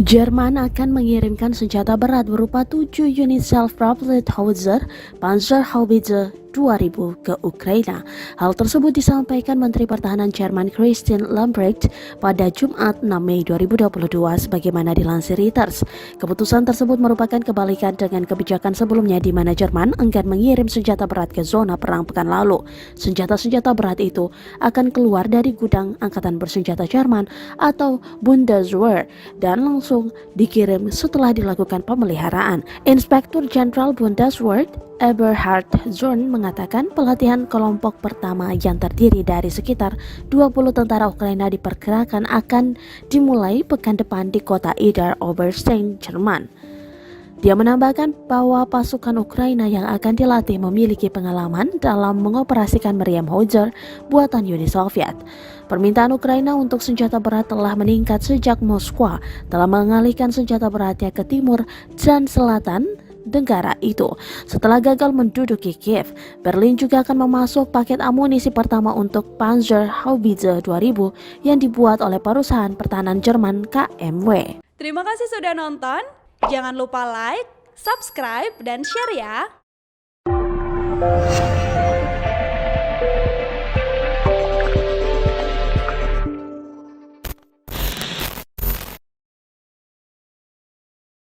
Jerman akan mengirimkan senjata berat berupa 7 unit self-propelled howitzer Panzerhaubitze 2000 ke Ukraina. Hal tersebut disampaikan Menteri Pertahanan Jerman Christine Lambrecht pada Jumat 6 Mei 2022 sebagaimana dilansir Reuters. Keputusan tersebut merupakan kebalikan dengan kebijakan sebelumnya di mana Jerman enggan mengirim senjata berat ke zona perang pekan lalu. Senjata-senjata berat itu akan keluar dari gudang angkatan bersenjata Jerman atau Bundeswehr dan langsung dikirim setelah dilakukan pemeliharaan. Inspektur Jenderal Bundeswehr Eberhard Zorn mengatakan pelatihan kelompok pertama yang terdiri dari sekitar 20 tentara Ukraina diperkirakan akan dimulai pekan depan di kota Idar Oberstein, Jerman. Dia menambahkan bahwa pasukan Ukraina yang akan dilatih memiliki pengalaman dalam mengoperasikan meriam howitzer buatan Uni Soviet. Permintaan Ukraina untuk senjata berat telah meningkat sejak Moskwa telah mengalihkan senjata beratnya ke timur dan selatan negara itu. Setelah gagal menduduki Kiev, Berlin juga akan memasuk paket amunisi pertama untuk Panzerhaubitze 2000 yang dibuat oleh perusahaan pertahanan Jerman KMW. Terima kasih sudah nonton. Jangan lupa like, subscribe, dan share ya.